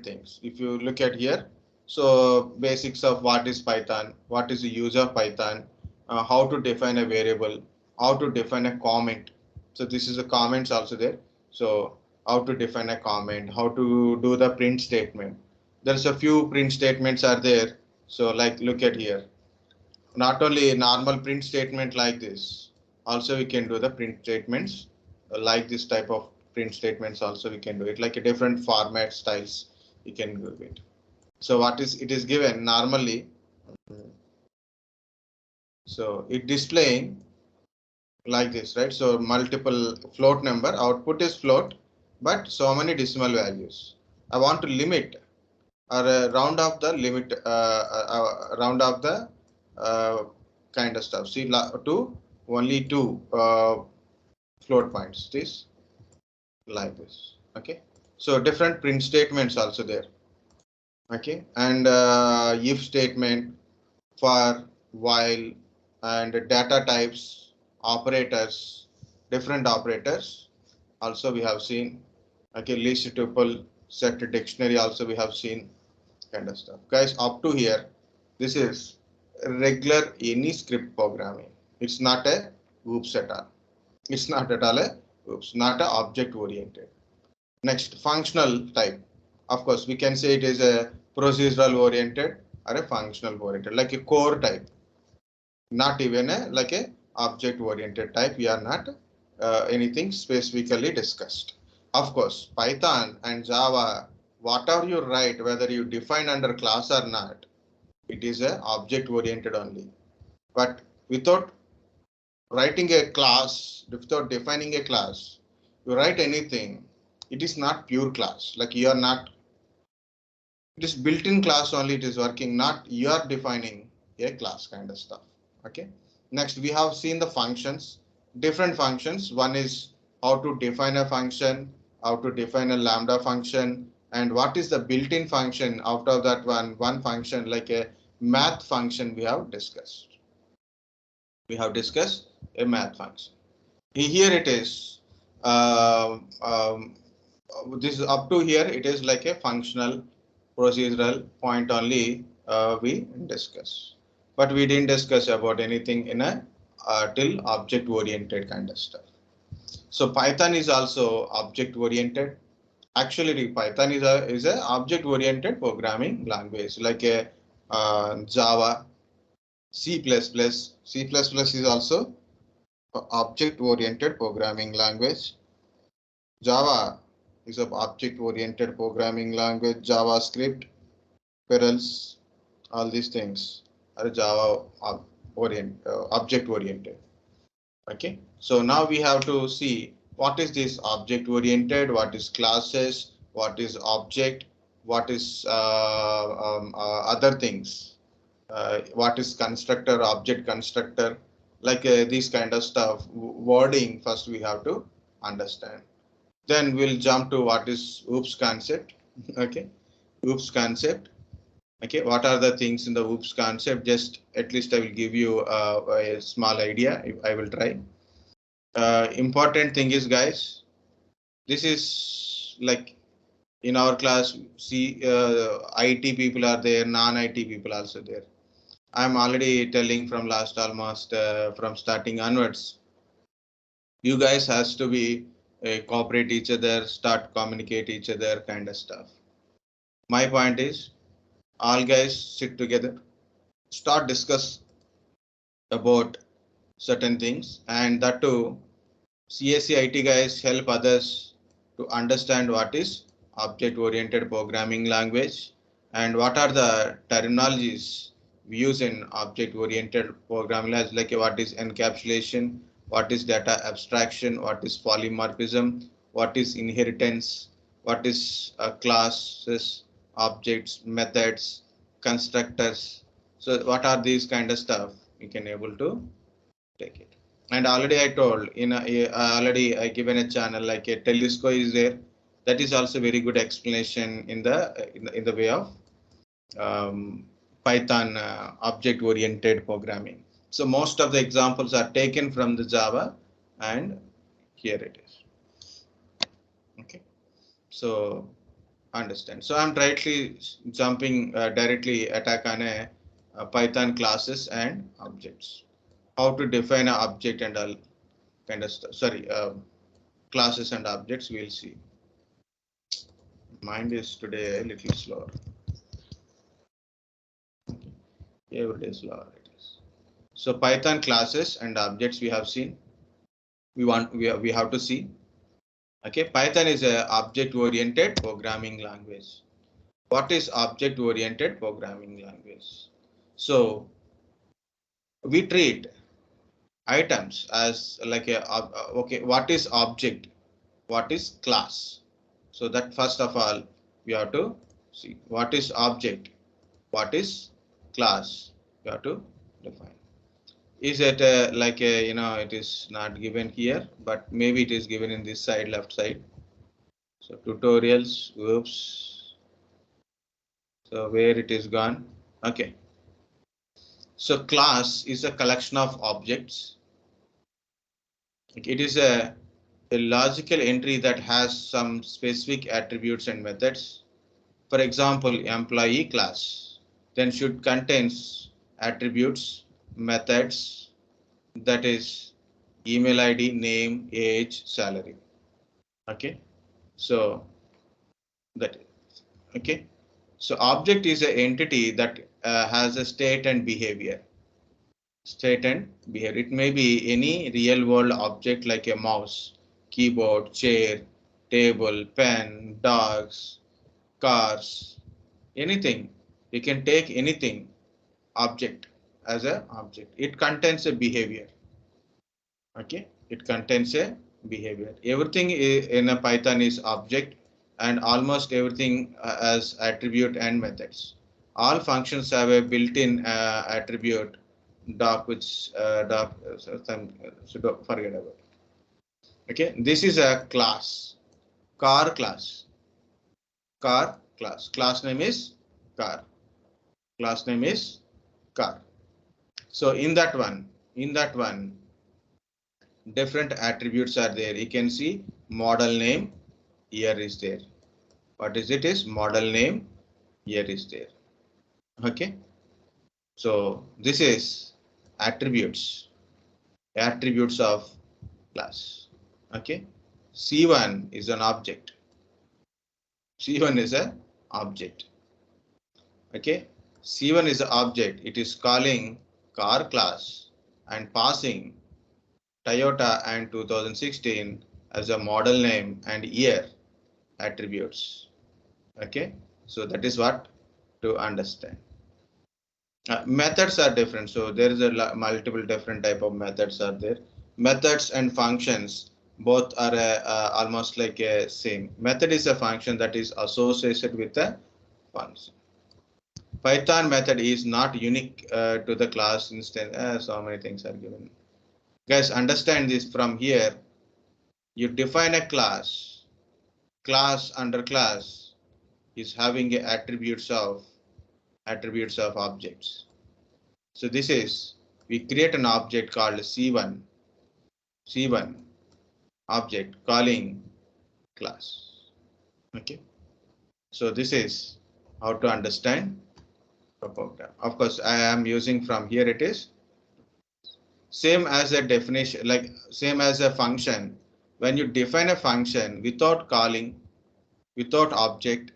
things. If you look at here, so basics of what is Python, what is the use of Python, how to define a variable, how to define a comment. So this is the comments also there. So how to define a comment, how to do the print statement. There's a few print statements are there. So like look at here. Not only a normal print statement like this, also we can do the print statements like this type of print statements also we can do it like a different format styles you can do it. So what is it is given normally, so it displaying like this, right? So multiple float number, output is float, but so many decimal values. I want to limit or round off the limit, round off the uh, kind of stuff. See to only two float points. This like this. Okay. So different print statements also there. Okay, and if statement for while and data types, operators, different operators also we have seen. Okay, list tuple, set dictionary also we have seen kind of stuff. Guys, up to here, this is regular any script programming. It's not a oops at all. It's not at all a oops, not a object oriented. Next, functional type. Of course, we can say it is a procedural oriented or a functional oriented, like a core type. Not even a like a object oriented type. We are not anything specifically discussed. Of course, Python and Java, whatever you write, whether you define under class or not, it is a object oriented only. But without writing a class, without defining a class, you write anything, it is not pure class. Like you are not, it is built-in class only, it is working, not you are defining a class kind of stuff. Okay. Next, we have seen the functions, different functions. One is how to define a function, how to define a lambda function, and what is the built-in function out of that one function like a math function we have discussed. We have discussed a math function. Here it is. This is up to here. It is like a functional procedural point only we discuss, but we didn't discuss about anything in a till object oriented kind of stuff. So Python is also object oriented. Actually, Python is a object oriented programming language like a Java, C++. C++ is also object oriented programming language. Java is an object oriented programming language. JavaScript, Perls, all these things are Java object oriented. Okay, so now we have to see what is this object oriented, what is classes, what is object, what is other things, what is constructor, object constructor, like these kind of stuff. Wording first we have to understand. Then we'll jump to what is oops concept. Okay, oops concept. Okay, what are the things in the oops concept? Just at least I will give you a small idea. I will try. Important thing is, guys, this is like in our class. See, IT people are there, non-IT people also there. I'm already telling from last almost from starting onwards. You guys has to be cooperate each other, start communicate each other kind of stuff. My point is all guys sit together, start discuss about certain things, and that too CSC IT guys help others to understand what is object oriented programming language and what are the terminologies we use in object oriented programming language, like what is encapsulation, what is data abstraction, what is polymorphism, what is inheritance, what is classes, objects, methods, constructors. So what are these kind of stuff you can able to take it. And already I told already I given a channel like a telescope is there. That is also very good explanation in the way of Python object oriented programming. So most of the examples are taken from the Java, and here it is. Okay, so understand. So I'm directly jumping directly attack on a Python classes and objects. How to define an object and all kind of stuff. Sorry, classes and objects we'll see. Mind is today a little slower. Every day slower it is. So Python classes and objects we have seen. We have to see. Okay, Python is a object oriented programming language. What is object oriented programming language? So we treat items as like a okay, what is object, what is class? So that first of all we have to see what is object, what is class, you have to define. Is it like a, it is not given here, but maybe it is given in this side, left side. So tutorials, oops, so where it is gone. Okay, so class is a collection of objects. It is a logical entry that has some specific attributes and methods. For example, employee class then should contains attributes, methods, that is email ID, name, age, salary. Okay, so that okay. So object is an entity that has a state and behavior. State and behavior. It may be any real world object like a mouse, keyboard, chair, table, pen, dogs, cars, anything. You can take anything object as a object. It contains a behavior. Okay, it contains a behavior. Everything in a Python is object, and almost everything as attribute and methods. All functions have a built-in attribute doc, which so don't forget about. Okay, this is a class, car class, car class. Class name is car. Class name is car. So in that one, different attributes are there. You can see model name here is there. What is it? Is model name here is there. Okay. So this is attributes of class. Okay. C1 is an object. C1 is an object. Okay. C1 is an object. It is calling car class and passing Toyota and 2016 as a model name and year attributes. Okay, so that is what to understand. Methods are different, so there is a multiple different type of methods are there. Methods and functions both are almost like a same. Method is a function that is associated with a function. Python method is not unique to the class instance. So many things are given. Guys, understand this from here. You define a class. Class under class is having attributes of objects. So this is, we create an object called C1 object calling class. Okay, so this is how to understand the program. Of course, I am using from here. It is same as a definition, like same as a function. When you define a function without calling, without object,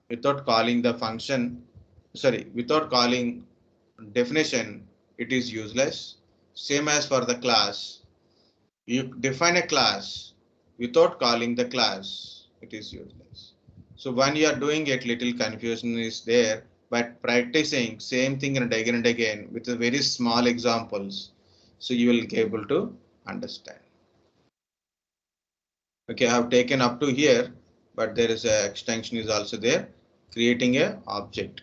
without calling the function, sorry, without calling definition, it is useless. Same as for the class, you define a class without calling the class, it is useless. So when you are doing it, little confusion is there, but practicing same thing and again with a very small examples, so you will be able to understand. Okay, I have taken up to here, but there is a extension is also there, creating a object.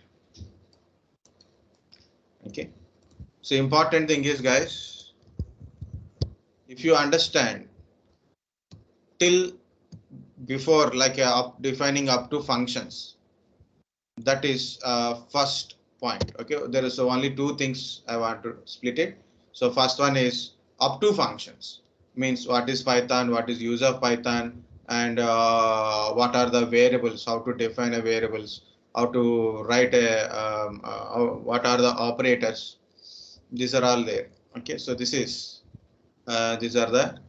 Okay, so important thing is, guys, if you understand till before like defining up to functions, that is first point. Okay, there is only two things I want to split it. So first one is up to functions, means what is Python, what is use of Python, and what are the variables, how to define a variables, how to write a what are the operators. These are all there. Okay, so this is these are the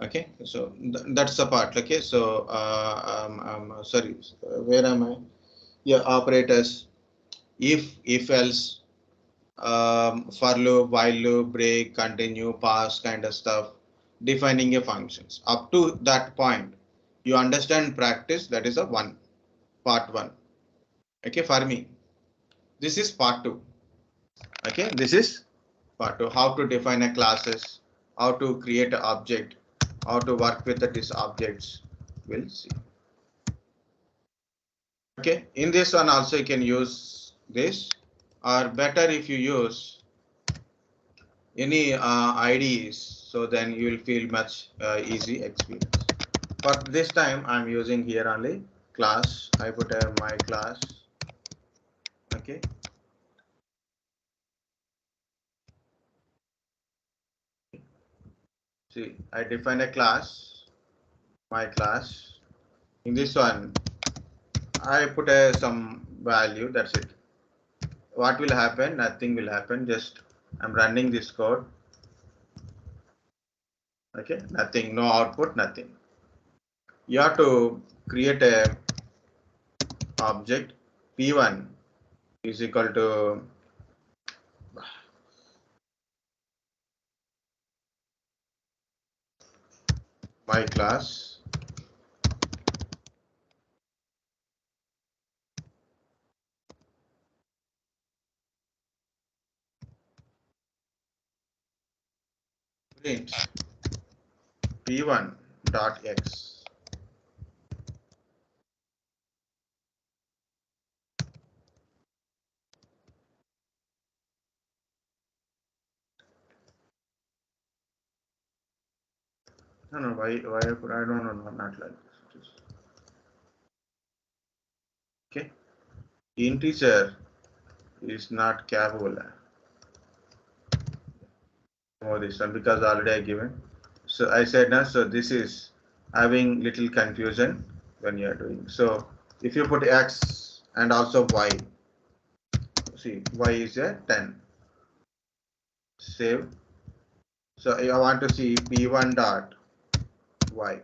okay. So that's the part. Okay, so sorry, where am I? Yeah, operators. If else, for loop, while loop, break, continue, pass kind of stuff, defining a functions. Up to that point, you understand practice. That is a part one. Okay, for me, this is part two. Okay, this is part two. How to define a classes, how to create an object, how to work with these objects. We'll see. Okay, in this one also you can use this, or better if you use any IDEs, so then you will feel much easy experience. But this time I'm using here only class. I put a MyClass. Okay. See, I define a class, MyClass. In this one, I put a some value. That's it. What will happen? Nothing will happen. Just I'm running this code. Okay, nothing, no output, nothing. You have to create a object p1 is equal to my class print p1 dot x. No, why I put, I don't know, not like this. Okay, integer is not capable. Oh, this one because already I given. So I said now, so this is having little confusion when you are doing. So if you put x and also y, see y is a 10. Save. So I want to see p1 dot y.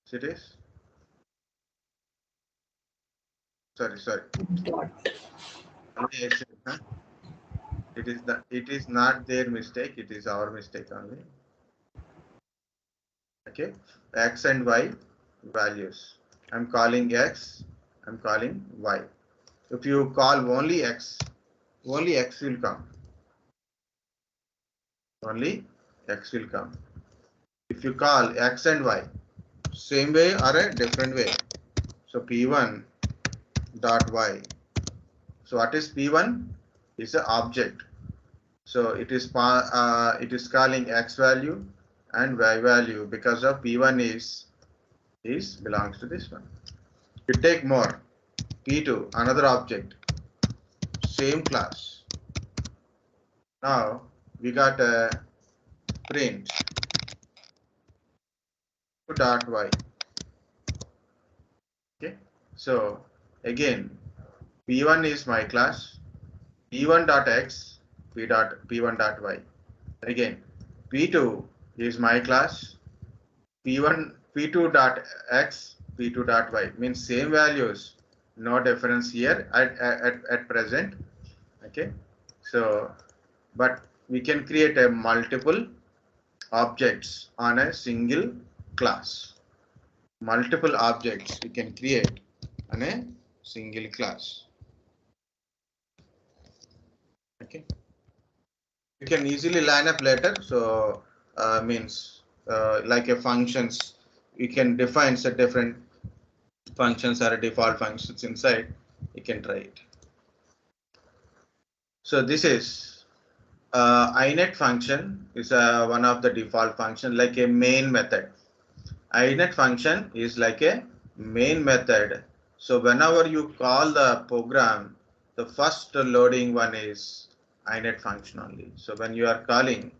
So it is. Sorry. Dot. Only x, huh? It is not their mistake, it is our mistake only. Okay, x and y values. I'm calling x, I'm calling y. If you call only x will come. Only x will come. If you call x and y, same way or a different way. So p1 dot y. So what is p1? Is an object. So it is calling x value and y value because of p1 is belongs to this one. You take more p2 another object, same class. Now we got a print dot y. Okay, so again p1 is my class, p1 dot x, p1 dot y. Again p2 is my class, p2 dot x, p2 dot y, means same values, no difference here at present. Okay, so but we can create a multiple objects on a single class. Multiple objects we can create on a single class. Okay, you can easily line up later. So means like a functions, you can define some different functions or default functions inside. You can try it. So this is Inet function is one of the default function like a main method. Inet function is like a main method. So whenever you call the program, the first loading one is Inet function only. So when you are calling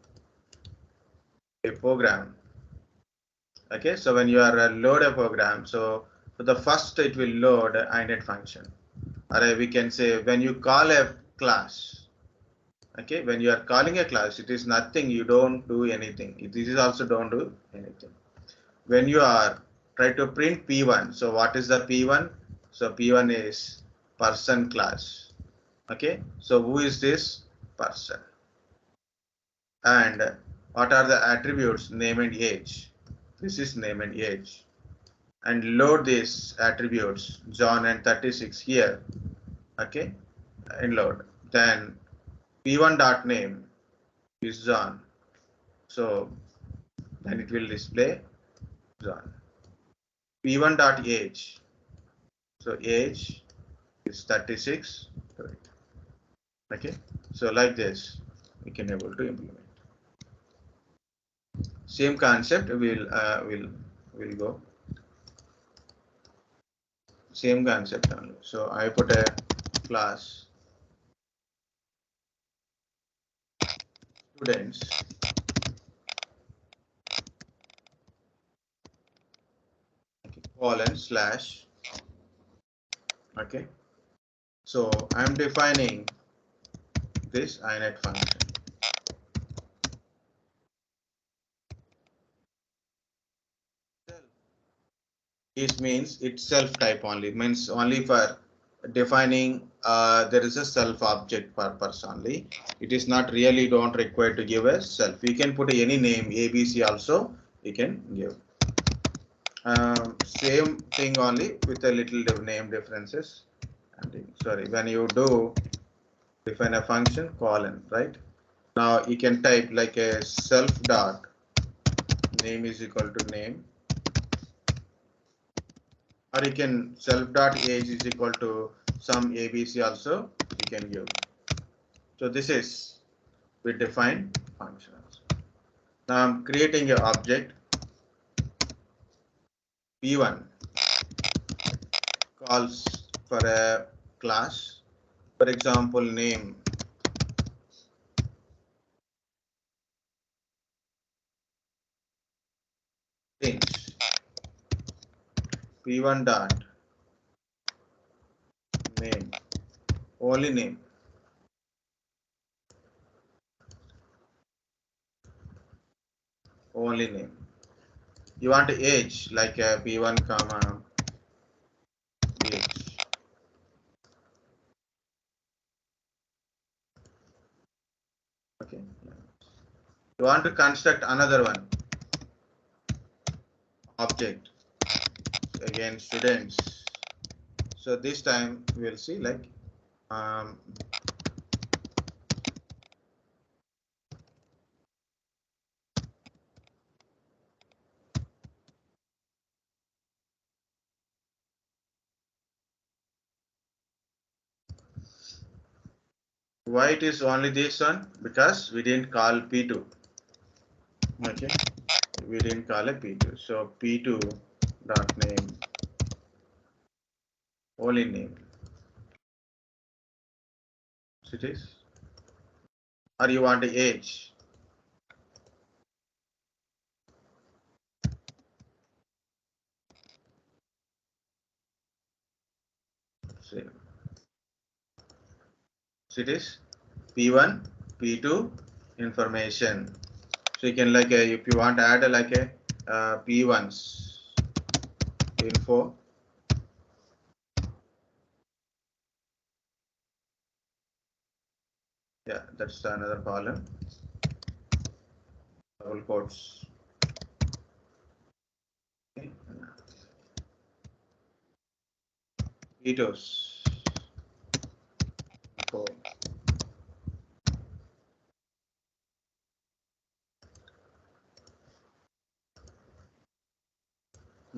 a program. Okay, so when you are load a program, so for the first it will load Inet function, or we can say when you call a class. Okay, when you are calling a class, it is nothing, you don't do anything. This is also don't do anything. When you are try to print P1, so what is the P1? So P1 is person class. Okay, so who is this person? And what are the attributes? Name and age. This is name and age. And load these attributes, John and 36 here. Okay, and load. Then P1 dot name is John. So then it will display John. P1 dot age. So age is 36. Okay, so like this we can able to implement. Same concept will go. Same concept only. So I put a class students colon slash. Okay, so I'm defining this Inet function. This means it's self type only, means only for defining there is a self object purpose only. It is not really don't require to give a self. You can put any name ABC also you can give. Same thing only with a little name differences. Sorry, when you do define a function colon, right? Now you can type like a self dot name is equal to name, or you can self dot age is equal to some ABC also you can give. So this is we define functions. Now I'm creating an object P1 calls for a class, for example name things P1 dot name, only name. Only name. You want age like a P1 comma age. Okay. You want to construct another one object, again students. So this time we'll see like um, why it is only this one, because we didn't call P2. Okay, we didn't call a P2, so P2 dot name, only name. So it is, or you want the age. So it is P1 P2 information. So you can like a, if you want to add a, like a P1's info, yeah, that's another column, double quotes. Okay. P2's info.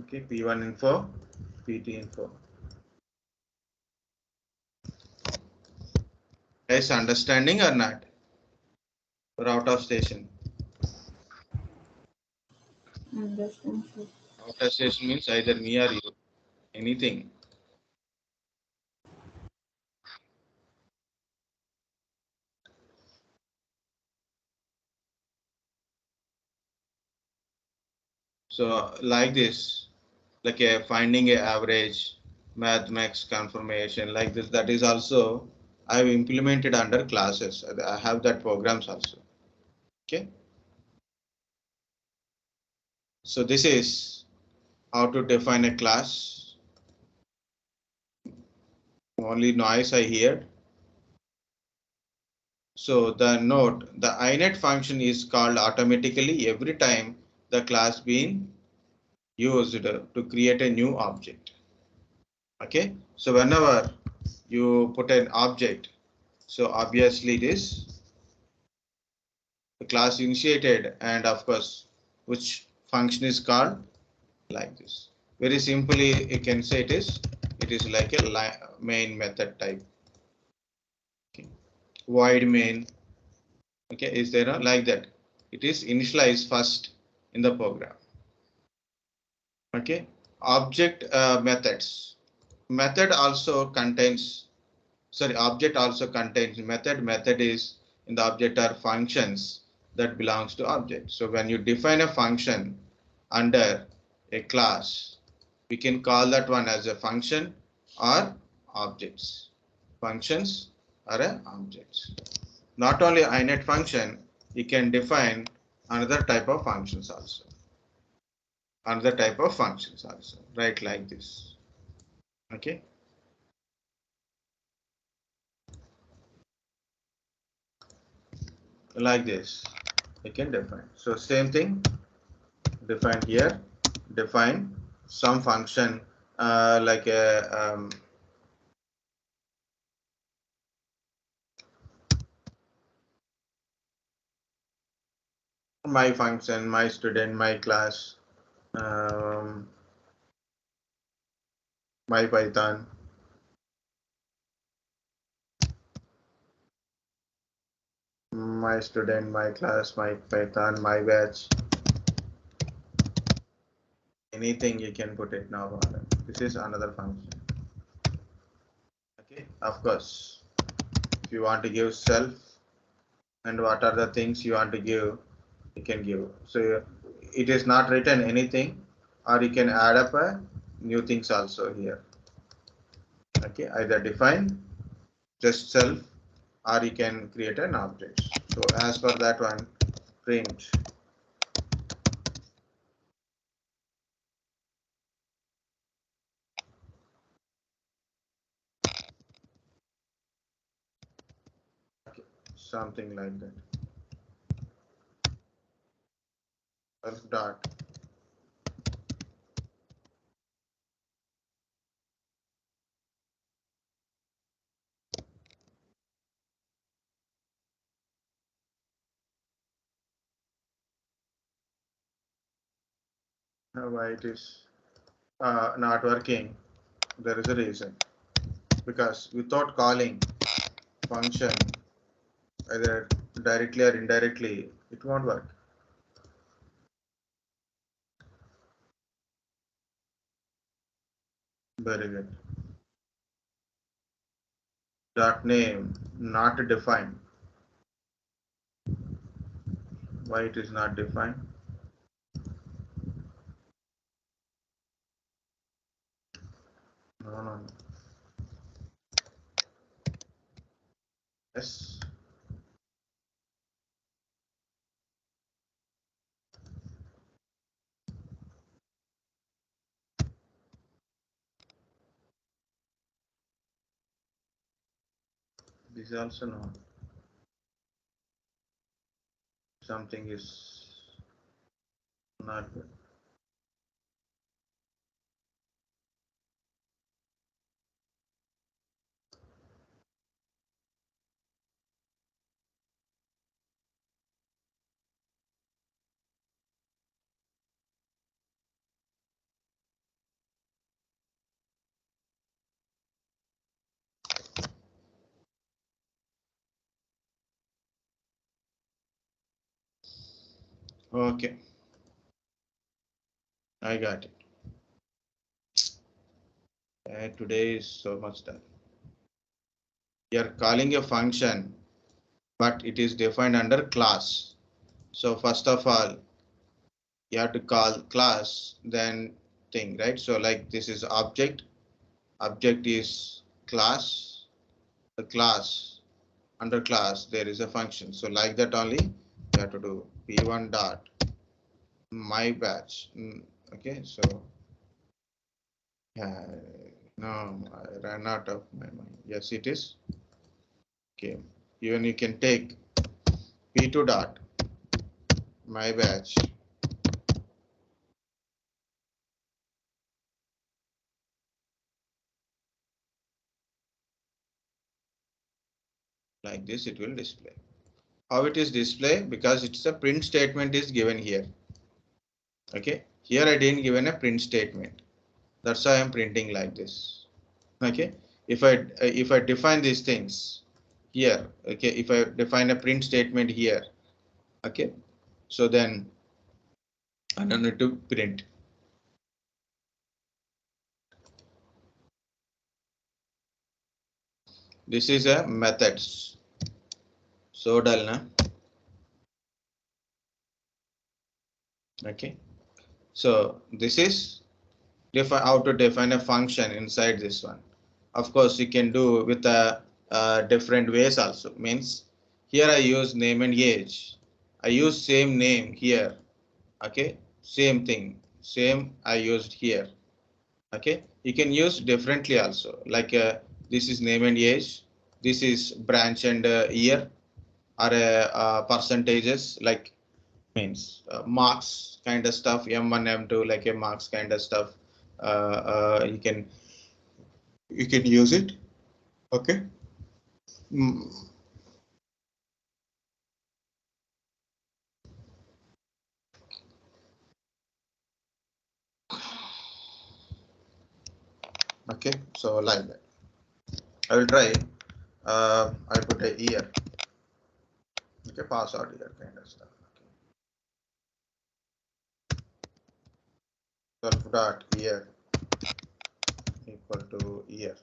Okay, P1 info, P2 info. Guys, understanding or not? Or out of station? Understand. Out of station means either me or you. Anything. So like this, like a finding a average, math max confirmation like this. That is also I have implemented under classes. I have that programs also. Okay. So this is how to define a class. Only noise I hear. So the note, the Inet function is called automatically every time the class being used to create a new object. Okay, so whenever you put an object, so obviously it is the class initiated, and of course which function is called like this. Very simply you can say it is like a main method type. Okay. Void main. Okay, is there a like that? It is initialized first in the program. Okay, object methods. Method also contains, sorry, object also contains method. Method is in the object are functions that belongs to object. So when you define a function under a class, we can call that one as a function or objects. Functions are a objects. Not only Inet function, you can define another type of functions also. Another type of functions also, right? Like this. Okay. Like this, you can define. So same thing, define here, define some function like a my function, my student, my class, my Python, my student, my class, my Python, my batch. Anything you can put it now. This is another function. Okay, of course, if you want to give self and what are the things you want to give, you can give. So it is not written anything, or you can add up a new things also here. Okay, either define just self, or you can create an object. So as per that one, print. Okay, something like that. Self dot. Why it is not working? There is a reason. Because without calling function either directly or indirectly, it won't work. Very good. Dot name not defined. Why it is not defined? No, no, no. Yes. This also no. Something is not good. Okay, I got it. Today is so much done. We are calling a function, but it is defined under class. So first of all, you have to call class, then thing, right? So like this is object, object is class, the class, under class there is a function. So like that only you have to do p1 dot my batch. Okay, so no, I ran out of my mind. Yes, it is. Okay, even you can take p2 dot my batch like this, it will display. How it is display? Because it's a print statement is given here. Okay, here I didn't given a print statement. That's why I'm printing like this. Okay, if I define these things here, okay, if I define a print statement here, okay, so then I don't need to print. This is a methods. So dull, na? Okay. So this is define how to define a function inside this one. Of course, you can do with different ways also. Means here I use name and age. I use same name here. Okay, same thing, same I used here. Okay, you can use differently also. Like this is name and age. This is branch and year, or percentages like means marks kind of stuff, m1 m2 like a marks kind of stuff. You can use it. Okay. Mm, okay, so like that I will try. I put a year. Okay, pass out year kind of stuff. Okay. Self dot year equal to year.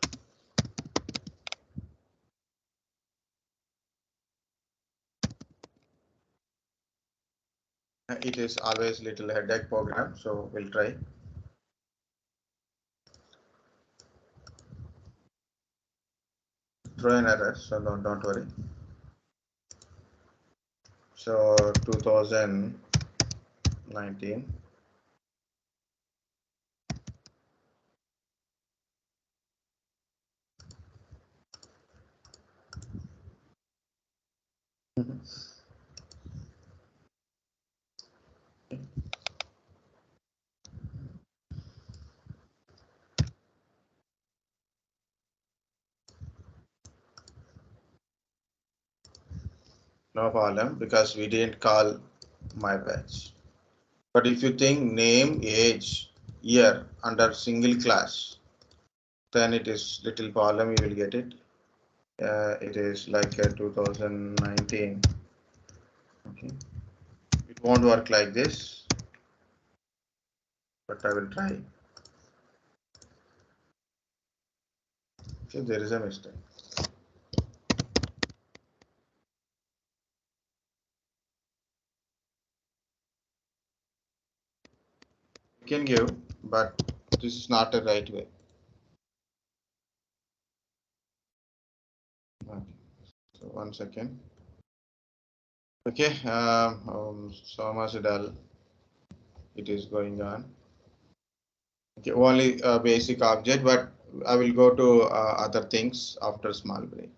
It is always little headache program, so we'll try. Throw an error, so don't worry. So 2019. No problem because we didn't call my batch. But if you think name, age, year under single class, then it is little problem. You will get it. It is like 2019. Okay. It won't work like this, but I will try. Okay, there is a mistake. You can give, but this is not the right way. Okay. So 1 second. Okay, so much dull. It is going on. Okay, only a basic object, but I will go to other things after small break.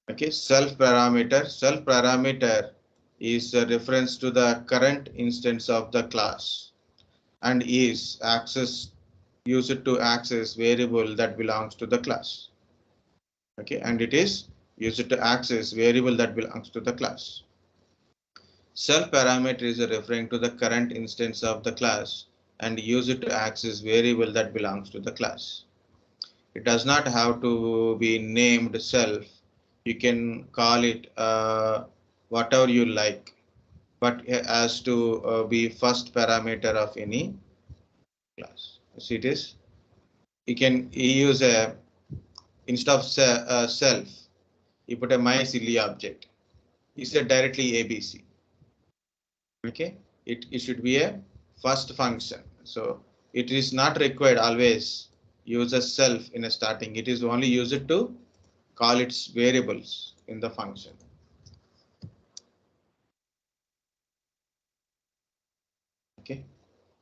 Okay, self parameter. Self parameter is a reference to the current instance of the class and is used to access variable that belongs to the class. Okay, and it is used to access variable that belongs to the class. Self parameter is referring to the current instance of the class and use it to access variable that belongs to the class. It does not have to be named self. You can call it whatever you like, but it has to be first parameter of any class. See it is. You can use a instead of self, you put a my silly object. You said directly ABC. Okay, it should be a first function. So it is not required always use a self in a starting. It is only used to call its variables in the function. Okay.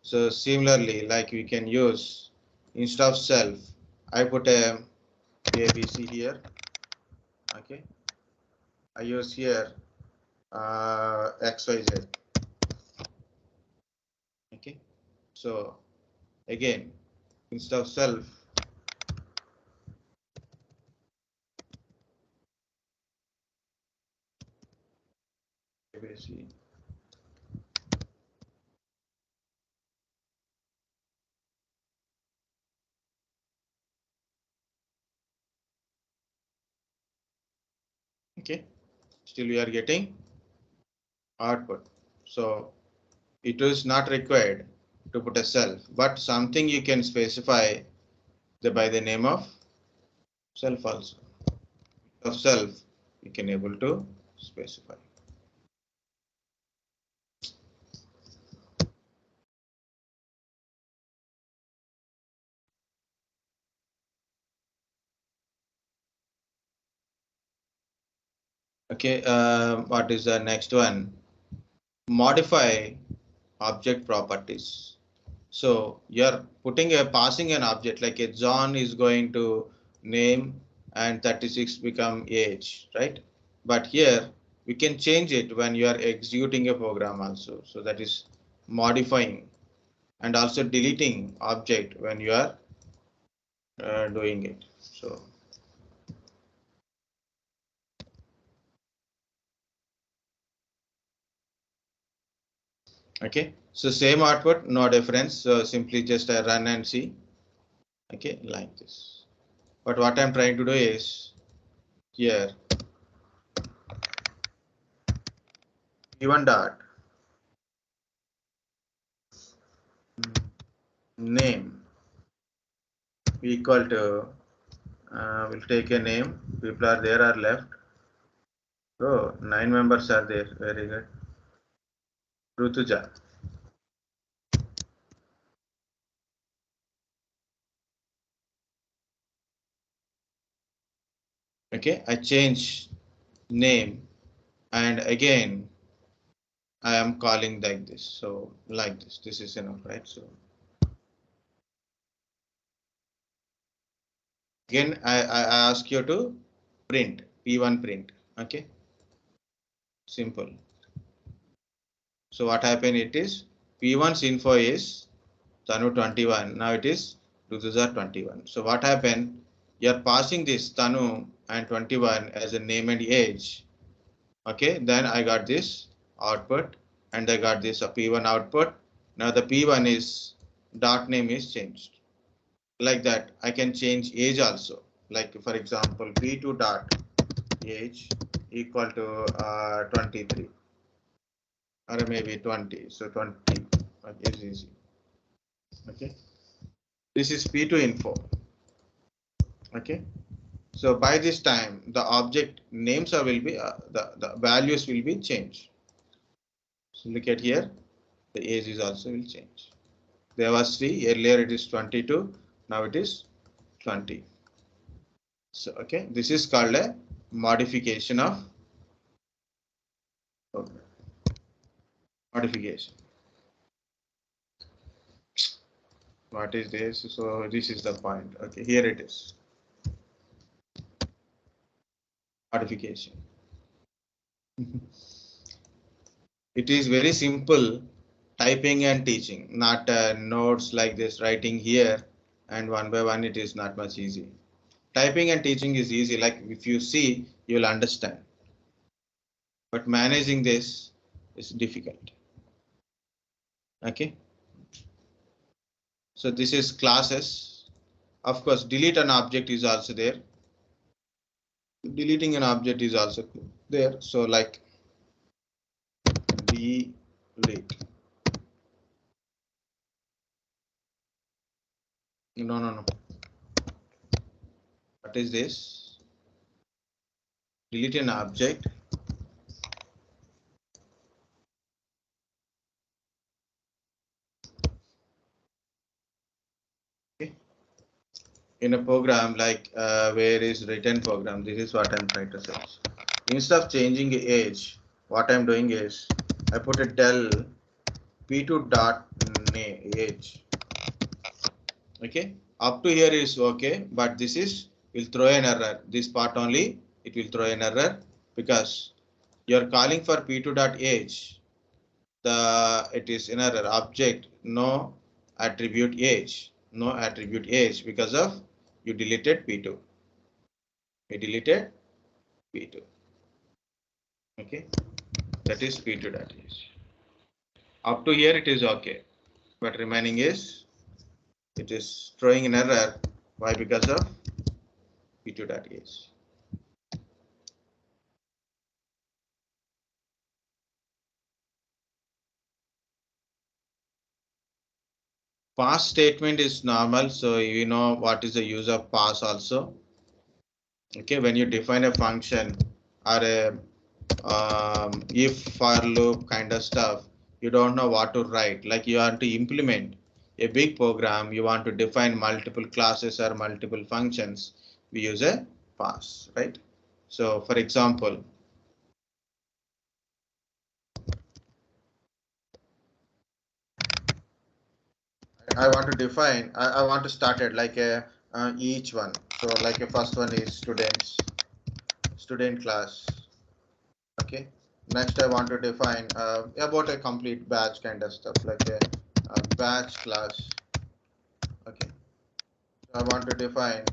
So similarly, like we can use instead of self, I put a ABC here. Okay. I use here XYZ. Okay. So again, instead of self, ABC. Okay. Still we are getting output. So it is not required to put a self, but something you can specify by the name of self also. Of self, you can able to specify. Okay, what is the next one? Modify object properties. So you're putting a passing an object like a John is going to name and 36 become age, right? But here we can change it when you are executing a program also. So that is modifying and also deleting object when you are doing it. So okay, so same output, no difference. So simply just run and see. Okay, like this. But what I'm trying to do is here p1 dot name equal to we'll take a name. People are there or left. Oh, 9 members are there. Very good. Rutuja. Okay, I change name and again I am calling like this. So like this. This is enough, right? So again I ask you to print p1 print. Okay, simple. So what happened? It is p1's info is Tanu 21. Now it is 2021. So what happened? You are passing this Tanu and 21 as a name and age. Okay, then I got this output and I got this P1 output. Now the P1 is dot name is changed. Like that, I can change age also. Like for example, P2 dot age equal to 23 or maybe 20. So 20 is easy. Okay, this is P2 info. Okay, so by this time the object names are will be the values will be changed. So look at here, the age is also will change. There was 3 earlier, it is 22, now it is 20. So okay, this is called a modification of modification. What is this? So this is the point. Okay, here it is. Modification. It is very simple typing and teaching, not notes like this writing here and one by one it is not much easy. Typing and teaching is easy, like if you see you will understand, but managing this is difficult. Okay, so this is classes. Of course delete an object is also there. Deleting an object is also there. So like delete. No. What is this? Delete an object. in a program like where is written program, this is what I'm trying to say. Instead of changing age, what I'm doing is I put a del p2 dot age. Okay, up to here is okay, but this is will throw an error. This part only it will throw an error because you're calling for p2 dot age. It is an error object no attribute age, no attribute age because of you deleted p2. We deleted p2. Okay, that is p2 dot age. Up to here it is okay, but remaining is it is throwing an error. Why? Because of p2 dot age. Pass statement is normal, so you know what is the use of pass also. Okay, when you define a function or a if for loop kind of stuff, you don't know what to write. Like you want to implement a big program, you want to define multiple classes or multiple functions. We use a pass, right? So, for example, I want to define. I want to start it like a each one. So, like a first one is student class. Okay. Next, I want to define about a complete batch kind of stuff like a batch class. Okay. So I want to define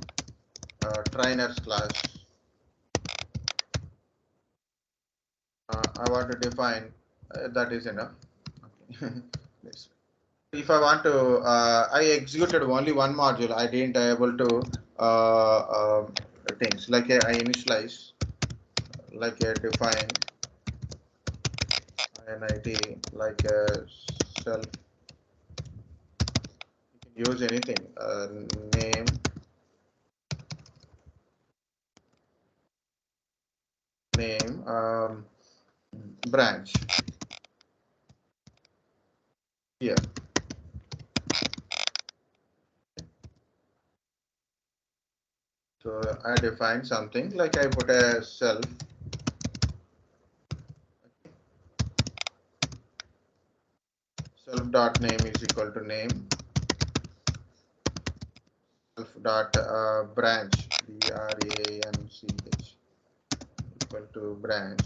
trainers class. I want to define that is enough. Okay. If I want to, I executed only one module. I didn't able to things like I initialize, like a define init, like a self. You can use anything. Name, branch. Here. So I define something like I put a self. Self dot name is equal to name. Self dot branch branch equal to branch.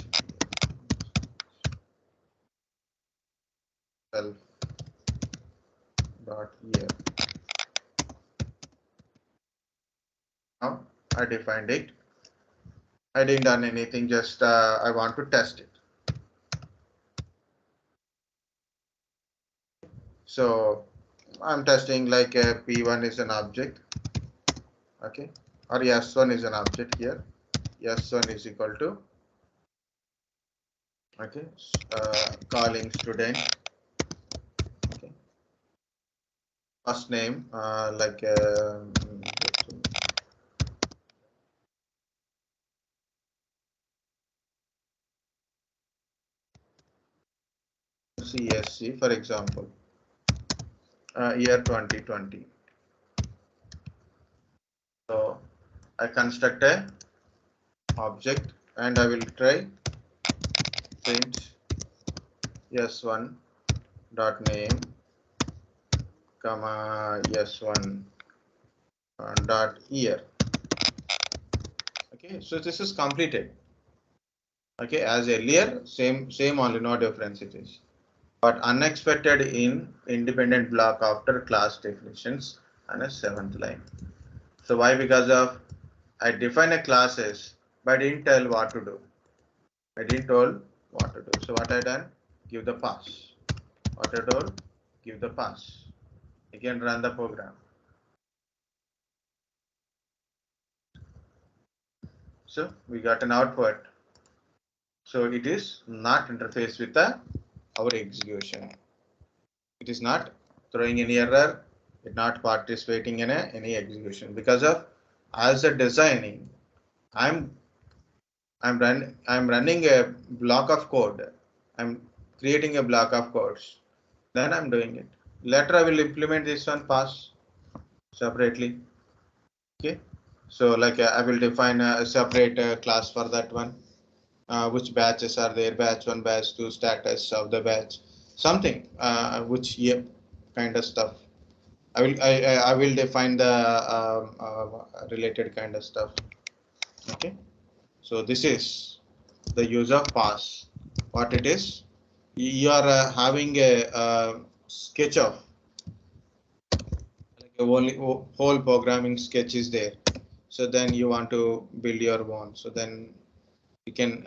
Self dot year. Now I defined it. I didn't done anything. Just I want to test it. So I'm testing like a P1 is an object. Okay, or S1 is an object here. S1 is equal to okay calling student. Okay, first name like CSC for example year 2020. So I construct a object and I will try print s1 dot name comma s1 dot year. Okay, so this is completed. Okay, as earlier, same only, no difference it is. But unexpected in independent block after class definitions and a seventh line. So why? Because of I define a classes, but I didn't tell what to do. I didn't told what to do. So what I done? Give the pass. What I told? Give the pass. You can run the program. So we got an output. So it is not interface with our execution. It is not throwing any error. It not participating in any execution because of as a designing. I'm I'm running a block of code. I'm creating a block of codes. Then I'm doing it. Later I will implement this one pass separately. Okay, so like I will define a separate class for that one. Which batches are there, batch 1, batch 2, status of the batch, something which yep kind of stuff. I will define the related kind of stuff. Okay, so this is the use of pass. What it is, you are having a sketch of like a whole programming sketch is there. So then you want to build your own. So then you can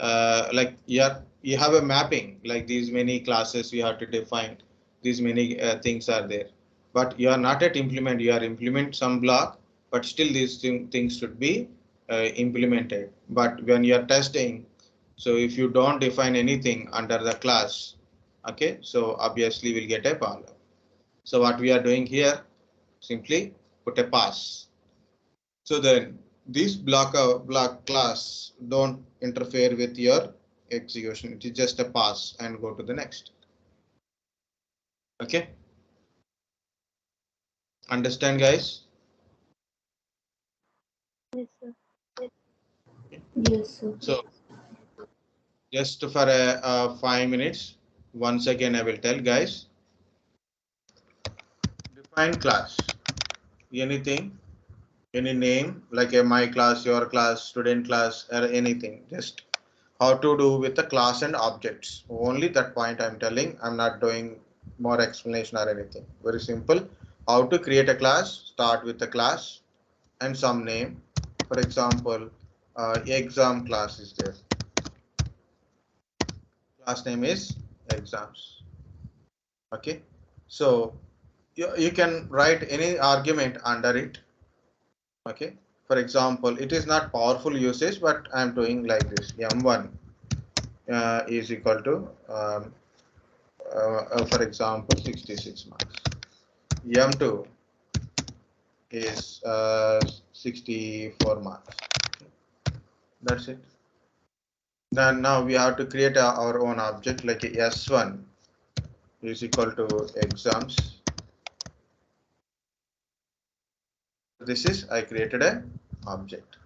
like you have a mapping like these many classes you have to define, these many things are there, but you are not at implement, you are implement some block, but still these things should be implemented. But when you are testing, so if you don't define anything under the class, okay, so obviously we'll get a problem. So what we are doing here, simply put a pass. So then this block class don't interfere with your execution. It is just a pass and go to the next. Okay. Understand, guys? Yes, sir. Yes, sir. So just for 5 minutes, once again I will tell guys, define class, anything, any name like a my class, your class, student class, or anything. Just how to do with the class and objects. Only that point I'm telling. I'm not doing more explanation or anything. Very simple. How to create a class. Start with the class and some name. For example, exam class is there. Class name is exams. Okay. So you can write any argument under it. Okay. For example, it is not powerful usage, but I'm doing like this. M1 is equal to for example 66 marks. M2 is 64 marks. That's it. Then now we have to create our own object like S1 is equal to exams. This is I created a object.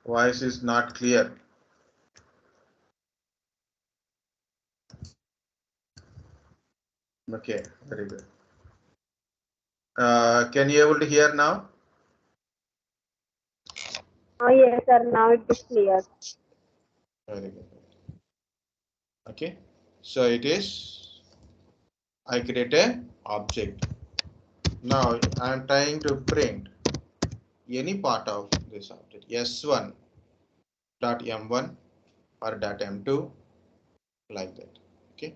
Voice is not clear. Okay, very good. Can you able to hear now? Oh, yes, sir. Now it is clear. Very good. Okay, so it is I create a object. Now I am trying to print any part of this object, S1 dot M1 or dot M2, like that. Okay.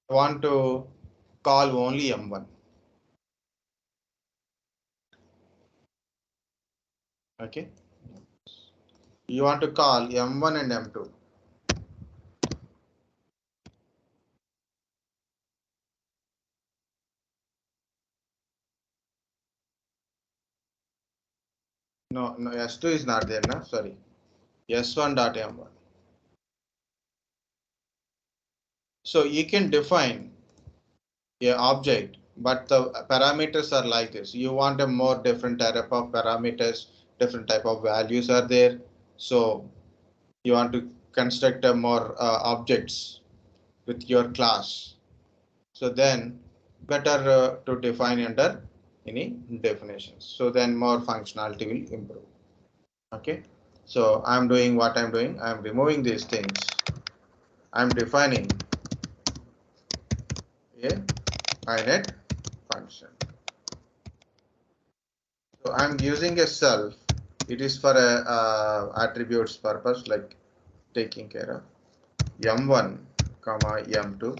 I want to call only M1. Okay. You want to call M1 and M2. No, no, S2 is not there now. Sorry. S1 dot M1. So you can define a object, but the parameters are like this. You want a more different type of parameters, different type of values are there. So you want to construct a more objects with your class. So then better to define under any definitions. So then more functionality will improve. Okay. So I'm doing what I'm doing. I'm removing these things. I'm defining a Inet function. So I'm using a self. It is for a attributes purpose, like taking care of M1 comma M2.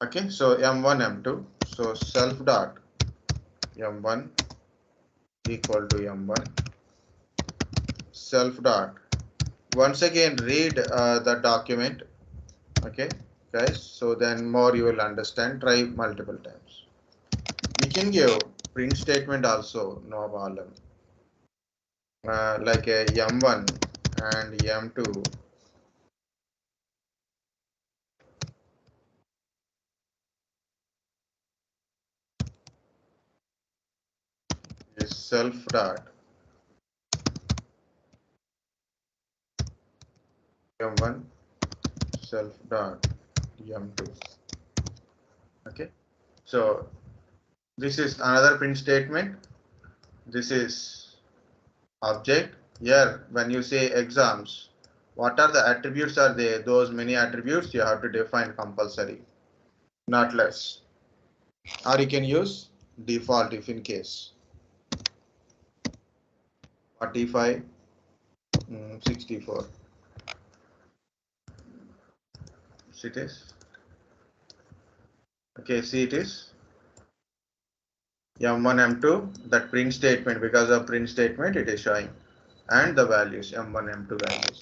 Okay, so M1 M2. So self dot M1 equal to M1. Self dot. Once again, read the document. Okay, guys. So then more you will understand. Try multiple times. We can give print statement also, no problem. Like a M1 and M2 self dot m1 self dot m2. Okay, so this is another print statement. This is object. Here when you say exams, what are the attributes are there? Those many attributes you have to define compulsory, not less, or you can use default if in case 45 64. See it is okay. See it is m1 m2, that print statement, because of print statement it is showing, and the values m1 m2 values.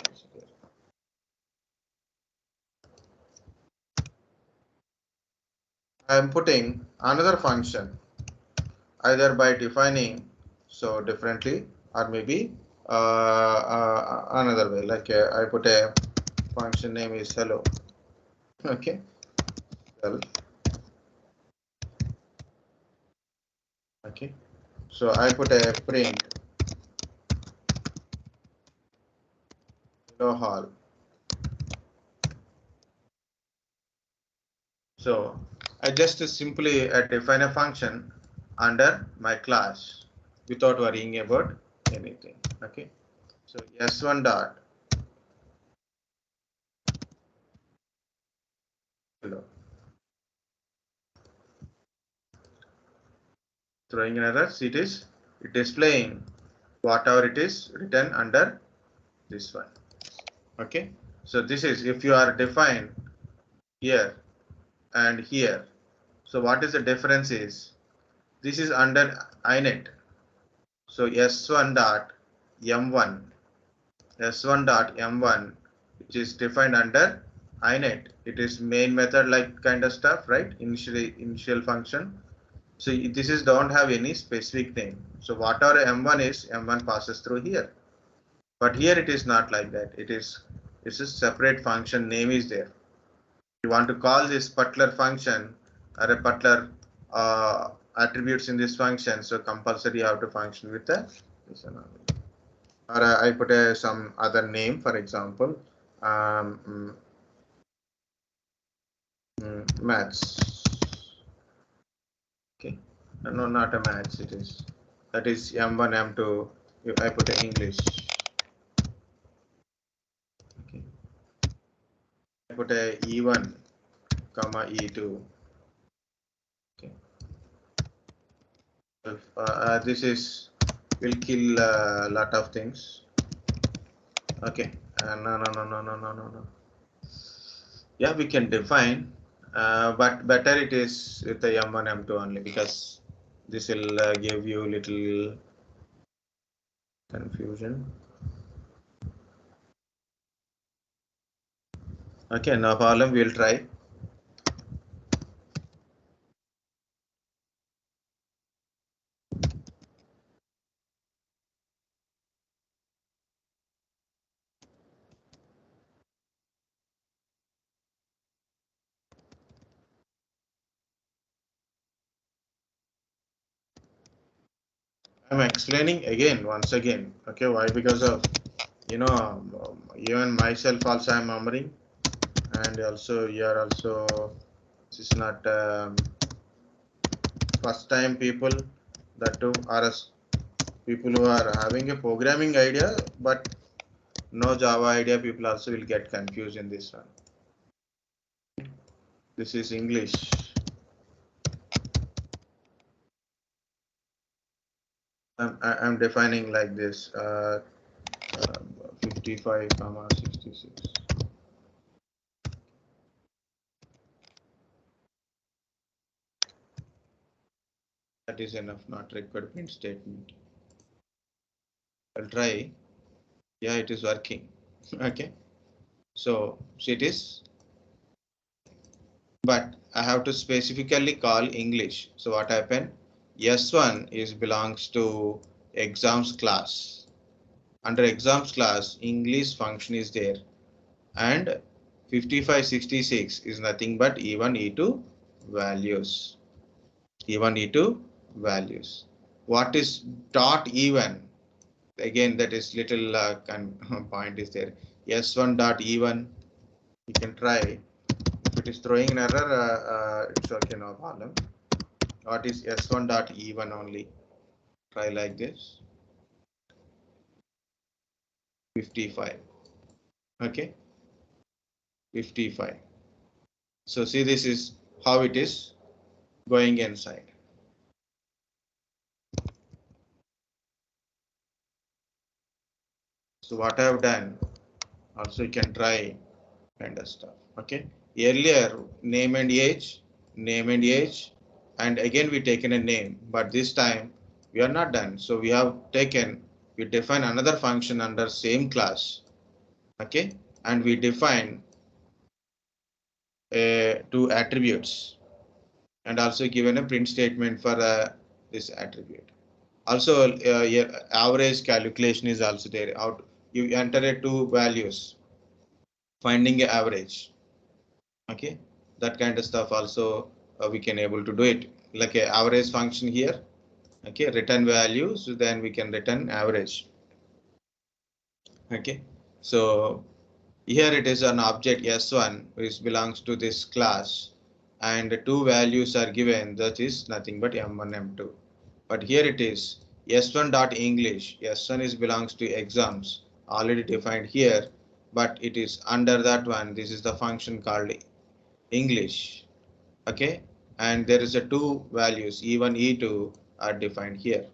I am putting another function either by defining so differently, or maybe another way, like I put a function name is hello. Okay, self. Okay, so I put a print hello all. So I just simply define a function under my class without worrying about anything. Okay, so s1 dot hello, throwing an error. See, it is displaying whatever it is written under this one. Okay, so this is if you are defined here and here. So what is the difference is this is under Inet. So s1 dot m1 s1 dot m1, which is defined under Inet. It is main method like kind of stuff, right? Initial function. So this is don't have any specific name. So whatever m1 is, m1 passes through here. But here it is not like that. It's a separate function name is there. You want to call this particular function or a particular attributes in this function, so compulsory you have to function with this one. Or I put some other name, for example, maths. Okay, no, not a maths. It is that is m1 m2. I put a English. Okay, I put a e1 comma e2. Okay, this is will kill a lot of things. Okay, no. Yeah, we can define, but better it is with the m1 m2 only, because this will give you little confusion. Okay, no problem, we'll try. I'm explaining again, once again. Okay, why? Because of, even myself also I'm murmuring, and also you are also, this is not first time people that too are people who are having a programming idea but no Java idea, people also will get confused in this one. This is English. I'm defining like this, 55 comma 66. That is enough, not required print statement. I'll try. Yeah, it is working. Okay, so it is, but I have to specifically call English. So what happened? S1 is belongs to exams class. Under exams class, English function is there, and 5566 is nothing but E1 E2 values. E1 E2 values. what is dot even? Again, that is little point is there. S1 dot even. You can try. If it is throwing an error, it's okay, no problem. What is S1 dot even only? Try like this. 55. Okay. 55. So see, this is how it is going inside. So what I have done, also you can try kind of stuff. Okay. Earlier, name and age, and again we taken a name, but this time we are not done. So we have taken, we define another function under same class. Okay. And we define two attributes and also given a print statement for this attribute. Also, your average calculation is also there. Out you enter two values, finding an average. Okay, that kind of stuff also we can able to do it like a average function here. Okay, return values, so then we can return average. Okay, so here it is an object S1 which belongs to this class, and two values are given, that is nothing but M1, M2. But here it is S1 dot English. S1 is belongs to exams already defined here, but it is under that one. This is the function called English. Okay, and there is a two values E1, E2 are defined here.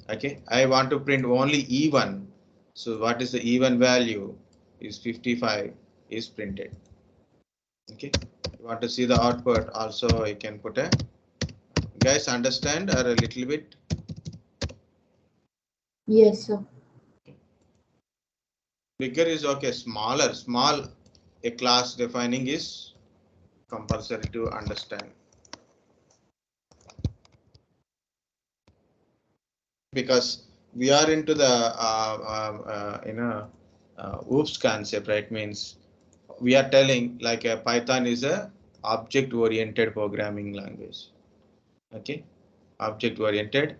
Okay, I want to print only E1. So what is the E1 value? Is 55 is printed. Okay, you want to see the output also, I can put a, guys understand or a little bit? Yes, sir. Bigger is okay, small a class defining is compulsory to understand. Because we are into the OOPS concept, right? Means we are telling like a Python is a object oriented programming language. Okay, object oriented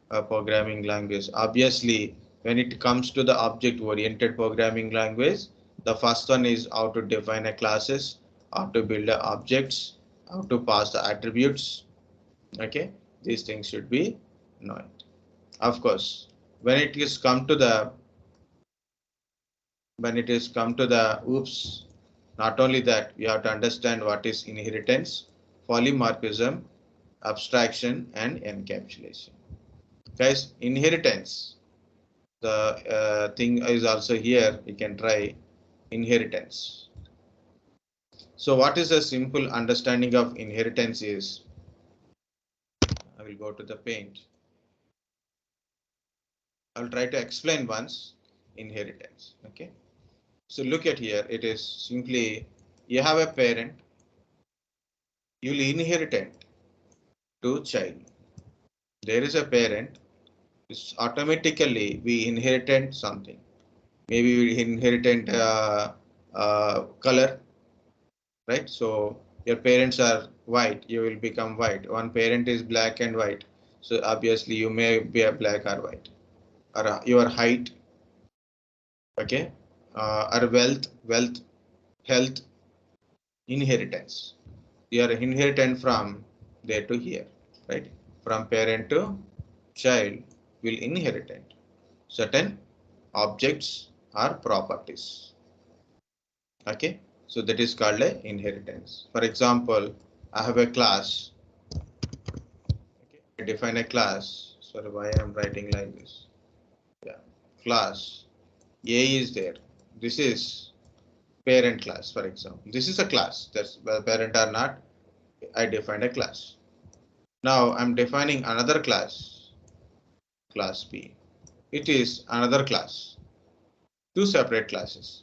programming language. Obviously, when it comes to the object oriented programming language, the first one is how to define a classes, how to build the objects, how to pass the attributes. Okay, these things should be known. Of course, when it is come to the OOPS, not only that, we have to understand what is inheritance, polymorphism, abstraction, and encapsulation. Guys, inheritance, the thing is also here. You can try inheritance. So what is a simple understanding of inheritance is, I will go to the paint. I'll try to explain once inheritance. Okay. So look at here, it is simply you have a parent, you will inherit to child. There is a parent, it's automatically we inherit something. Maybe we inherit color, right? So your parents are white, you will become white. One parent is black and white. So obviously you may be a black or white. Or your height, okay, or wealth, health, inheritance. You are inherited from there to here, right? From parent to child will inherit certain objects or properties. Okay, so that is called a inheritance. For example, I have a class. Okay, I define a class. Sorry, why I'm writing like this? Yeah, class A is there. This is parent class, for example. This is a class. That's whether parent or not. I defined a class. Now I'm defining another class, class B. It is another class, two separate classes.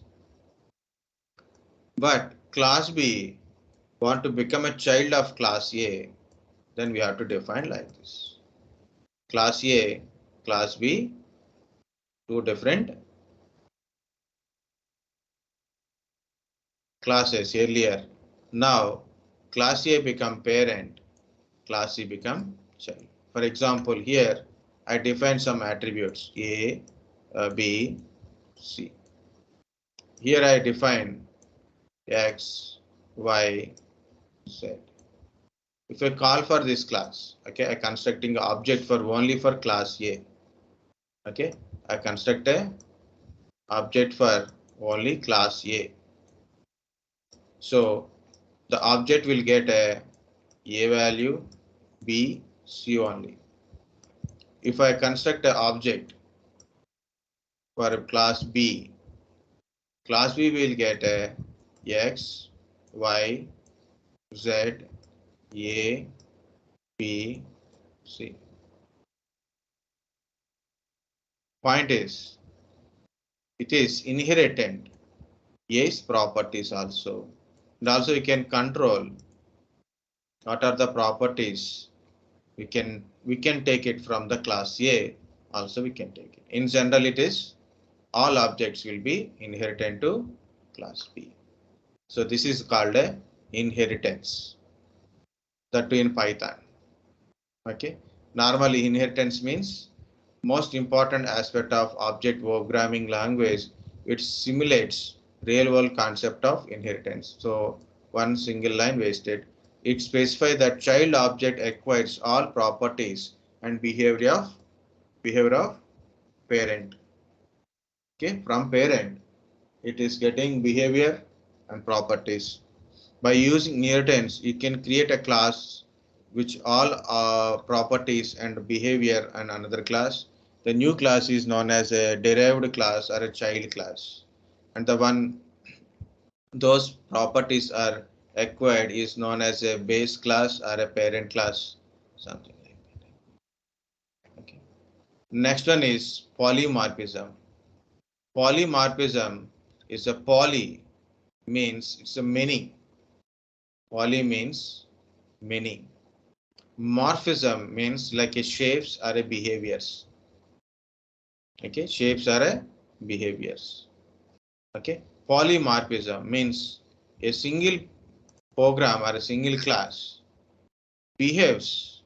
But class B want to become a child of class A, then we have to define like this. Class A, class B, two different classes earlier. Now class A become parent, class C become child. For example, here I define some attributes A, B, C. Here I define X, Y, Z. If I call for this class, okay, I constructing an object for only for class A. Okay, I construct a object for only class A. So the object will get a value, B, C only. If I construct an object for class B will get a X, Y, Z, A, B, C. Point is, it is inherited A's properties also. And also you can control what are the properties. We can take it from the class A. Also we can take it. In general, it is all objects will be inherited to class B. So this is called a inheritance. That too in Python. Okay. Normally inheritance means most important aspect of object programming language. It simulates real world concept of inheritance. So one single line wasted. It specifies that child object acquires all properties and behavior of parent. Okay, from parent it is getting behavior and properties. By using inheritance, you can create a class which all properties and behavior and another class. The new class is known as a derived class or a child class. And the one those properties are acquired is known as a base class or a parent class, something like that. Okay. Next one is polymorphism. Polymorphism is a poly means it's a many. Poly means many. Morphism means like a shapes or a behaviors. Okay, shapes are a behaviors. Okay, polymorphism means a single program or a single class behaves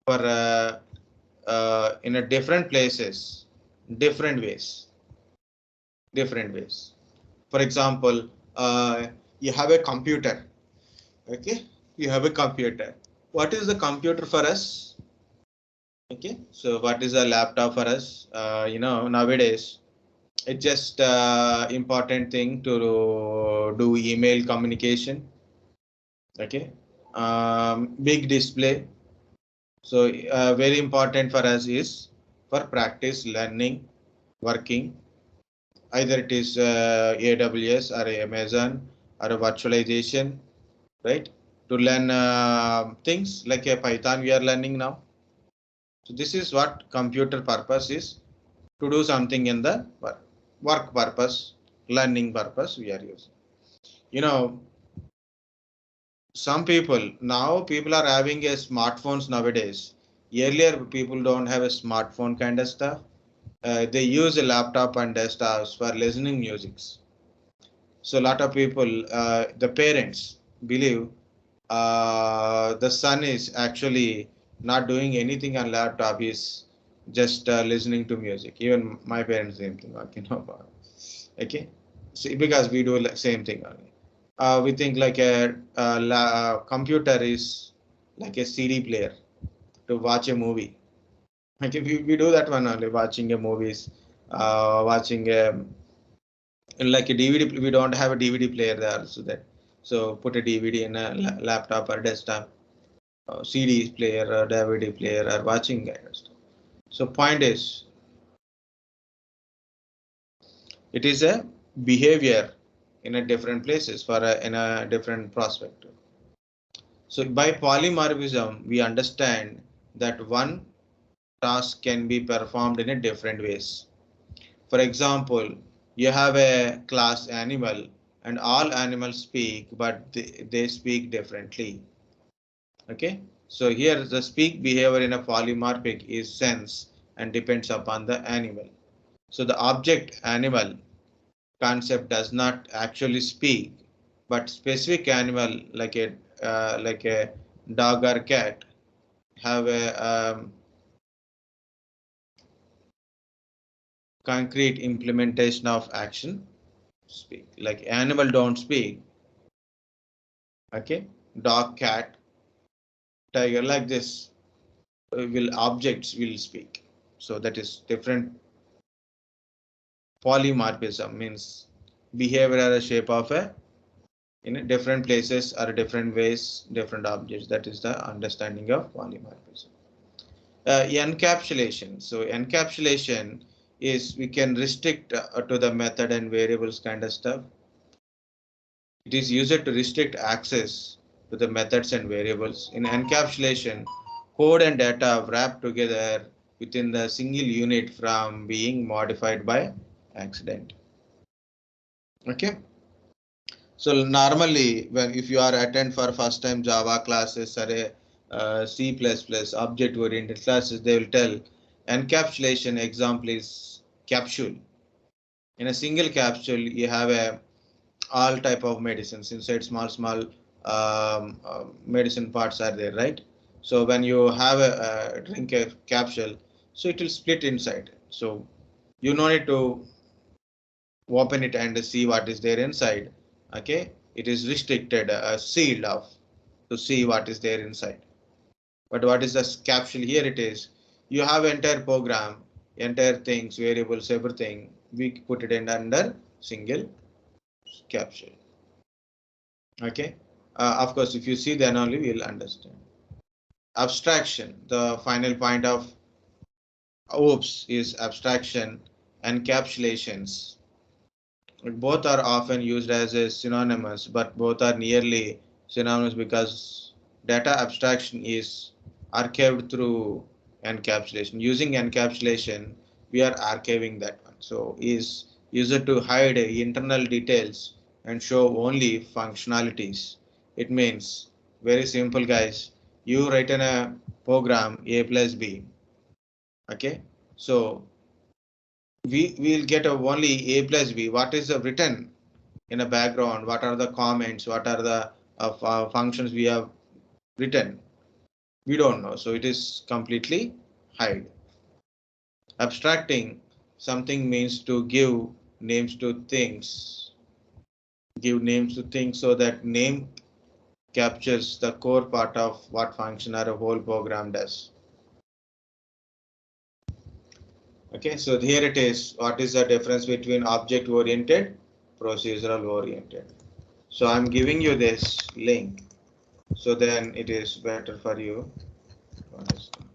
for in a different places, different ways. For example, you have a computer. Okay, you have a computer. What is the computer for us? Okay, so what is a laptop for us? Nowadays it's just important thing to do email communication. Okay, big display. So very important for us is for practice, learning, working. Either it is AWS or Amazon or a virtualization, right? To learn things like a Python we are learning now. So this is what computer purpose is, to do something in the work purpose, learning purpose we are using. Some people are having a smartphones nowadays. Earlier people don't have a smartphone kind of stuff. They use a laptop and desktops for listening musics. So a lot of people, the parents believe the son is actually not doing anything on laptop. He's just listening to music. Even my parents same thing. About. Okay, see, because we do same thing only. We think like a computer is like a CD player to watch a movie. Okay, we do that one only, watching a movies, watching a like a DVD. We don't have a DVD player there, so put a DVD in a laptop or desktop, CD player or DVD player or watching kind of stuff. So point is, it is a behavior in a different places for in a different perspective. So by polymorphism, we understand that one task can be performed in a different ways. For example, you have a class animal and all animals speak, but they speak differently. Okay, so here the speak behavior in a polymorphic is sense and depends upon the animal. So the object animal concept does not actually speak, but specific animal like a dog or cat have a concrete implementation of action speak. Like animal don't speak. Okay, dog, cat, tiger, like this will objects will speak. So that is different. Polymorphism means behavior as a shape of a in different places or different ways, different objects. That is the understanding of polymorphism. Encapsulation. So encapsulation is we can restrict to the method and variables kind of stuff. It is used to restrict access to the methods and variables. In encapsulation, code and data are wrapped together within the single unit from being modified by accident. Okay. So normally, when if you are attend for first time Java classes or a C++ object oriented classes, they will tell encapsulation example is capsule. In a single capsule, you have a all type of medicines inside. Small medicine parts are there, right? So when you have a drink a capsule, so it will split inside. So you no need to open it and see what is there inside. Okay, it is restricted, sealed off to see what is there inside. But what is the capsule? Here it is. You have entire program, entire things, variables, everything. We put it in under single capsule. Okay. Of course, if you see, then only we'll understand. Abstraction. The final point of OOPS is abstraction. Encapsulations. Both are often used as a synonymous, but both are nearly synonymous because data abstraction is archived through encapsulation. Using encapsulation, we are archiving that one. So is used to hide internal details and show only functionalities. It means very simple, guys. You write in a program A plus B. Okay, so we will get a only A plus B. What is the written in a background? What are the comments? What are the functions we have written? We don't know. So it is completely hide. Abstracting something means to give names to things. Give names to things so that name captures the core part of what function or a whole program does. Okay, so here it is. What is the difference between object oriented, procedural oriented? So I'm giving you this link. So then it is better for you to understand.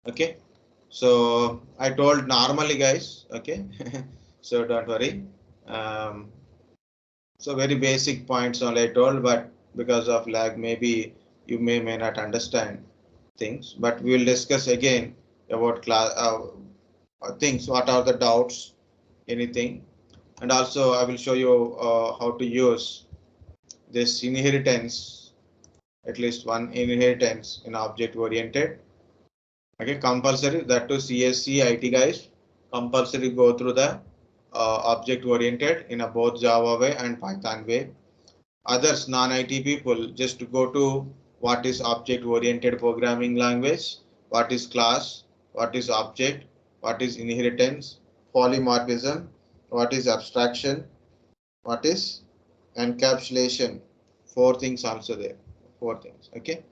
Okay, so I told normally, guys. Okay, so don't worry. Um, so very basic points only I told, but because of lag, maybe you may not understand things. But we will discuss again about class things. What are the doubts? Anything, and also I will show you how to use this inheritance, at least one inheritance in object oriented. Okay, compulsory that to CSC IT guys, compulsory go through the object oriented in a both Java way and Python way. Others non-IT people just to go to what is object oriented programming language, what is class, what is object, what is inheritance, polymorphism, what is abstraction, what is encapsulation. Four things also there. Four things. Okay.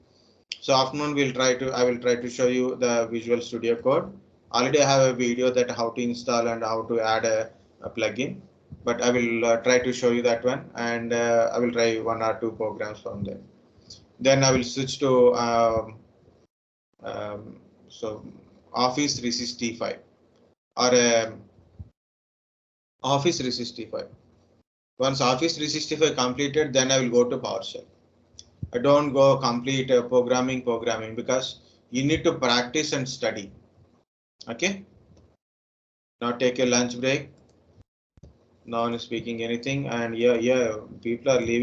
So afternoon I will try to show you the Visual Studio Code. Already I have a video that how to install and how to add a plugin, but I will try to show you that one, and I will try one or two programs from there. Then I will switch to um, so Office 365 or Office 365. Once Office 365 completed, then I will go to PowerShell. I don't go complete programming because you need to practice and study. Okay. Now take a lunch break. No one is speaking anything, and yeah, people are leaving.